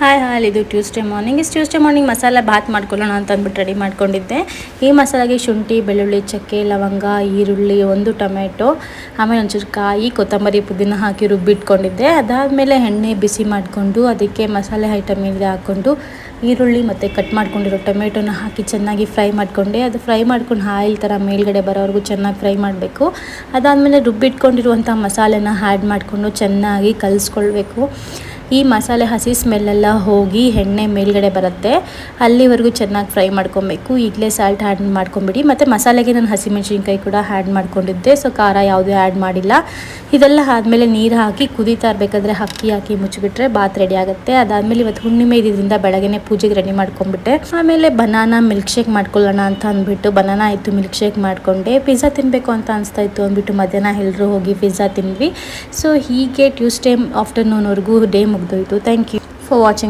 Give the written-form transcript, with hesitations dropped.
Hi hi, ಇದು Tuesday morning ಮಸಾಲೆ ಭಾತ್ ಮಾಡ್ಕೊಳ್ಳೋಣ ಅಂತ ಅಂದ್ಬಿಟ್ಟು ರೆಡಿ ಮಾಡ್ಕೊಂಡಿದ್ದೆ. ಈ ಮಸಾಲೆಗೆ ಶುಂಠಿ, ಬೆಳ್ಳುಳ್ಳಿ, ಚಕ್ಕೆ, ಲವಂಗ, ಈರುಳ್ಳಿ, ಒಂದು ಟೊಮೆಟೊ, ಆಮೇಲೆ ಒಂಚೂರು ಕಾಯಿ, ಕೊತ್ತಂಬರಿ, ಪುದೀನ ಹಾಕಿ ರುಬ್ಬಿಟ್ಕೊಂಡಿದ್ದೆ. ಅದಾದಮೇಲೆ ಎಣ್ಣೆ ಬಿಸಿ ಮಾಡಿಕೊಂಡು ಅದಕ್ಕೆ ಮಸಾಲೆ ಐಟಮ್ ಇದೆ ಹಾಕ್ಕೊಂಡು ಈರುಳ್ಳಿ ಮತ್ತು ಕಟ್ ಮಾಡ್ಕೊಂಡಿರೋ ಟೊಮೆಟೊನ ಹಾಕಿ ಚೆನ್ನಾಗಿ ಫ್ರೈ ಮಾಡಿಕೊಂಡೆ. ಅದು ಫ್ರೈ ಮಾಡ್ಕೊಂಡು ಆಯಿಲ್ ಥರ ಮೇಲ್ಗಡೆ ಬರೋವರೆಗೂ ಚೆನ್ನಾಗಿ ಫ್ರೈ ಮಾಡಬೇಕು. ಅದಾದಮೇಲೆ ರುಬ್ಬಿಟ್ಕೊಂಡಿರುವಂಥ ಮಸಾಲೆನ ಆ್ಯಡ್ ಮಾಡಿಕೊಂಡು ಚೆನ್ನಾಗಿ ಕಲಿಸ್ಕೊಳ್ಬೇಕು. ಈ ಮಸಾಲೆ ಹಸಿ ಸ್ಮೆಲ್ಲೆಲ್ಲ ಹೋಗಿ ಎಣ್ಣೆ ಮೇಲ್ಗಡೆ ಬರುತ್ತೆ, ಅಲ್ಲಿವರೆಗೂ ಚೆನ್ನಾಗಿ ಫ್ರೈ ಮಾಡ್ಕೊಬೇಕು. ಈಗಲೇ ಸಾಲ್ಟ್ ಆ್ಯಡ್ ಮಾಡ್ಕೊಂಬಿಡಿ. ಮತ್ತು ಮಸಾಲೆಗೆ ನಾನು ಹಸಿಮೆಣ್ಸಿನ್ಕಾಯಿ ಕೂಡ ಆ್ಯಡ್ ಮಾಡ್ಕೊಂಡಿದ್ದೆ, ಸೊ ಖಾರ ಯಾವುದೂ ಆ್ಯಡ್ ಮಾಡಿಲ್ಲ. ಇದೆಲ್ಲ ಆದಮೇಲೆ ನೀರು ಹಾಕಿ ಕುದೀತಾ ಇರಬೇಕಾದ್ರೆ ಅಕ್ಕಿ ಹಾಕಿ ಮುಚ್ಚಿಬಿಟ್ರೆ ಬಾತ್ ರೆಡಿ ಆಗುತ್ತೆ. ಅದಾದಮೇಲೆ ಇವತ್ತು ಹುಣ್ಣಿಮೆ ಇದ್ದಿದ್ದರಿಂದ ಬೆಳಗ್ಗೆ ಪೂಜೆಗೆ ರೆಡಿ ಮಾಡ್ಕೊಂಡ್ಬಿಟ್ಟೆ. ಆಮೇಲೆ ಬನಾನಾ ಮಿಲ್ಕ್ ಶೇಕ್ ಮಾಡ್ಕೊಳ್ಳೋಣ ಅಂತ ಅಂದ್ಬಿಟ್ಟು ಬನಾನಾ ಇತ್ತು ಮಿಲ್ಕ್ ಶೇಕ್ ಮಾಡಿಕೊಂಡೆ. ಪಿಜ್ಜಾ ತಿನ್ನಬೇಕು ಅಂತ ಅನಿಸ್ತಾ ಇತ್ತು ಅಂದ್ಬಿಟ್ಟು ಮಧ್ಯಾಹ್ನ ಎಲ್ಲರೂ ಹೋಗಿ ಪಿಜ್ಜಾ ತಿಂದ್ವಿ. ಸೊ ಹೀಗೆ ಟ್ಯೂಸ್ಡೇ ಆಫ್ಟರ್ನೂನ್ವರೆಗೂ ಡೇ ಮುಗಿದೋಯ್ತು. Thank you for watching.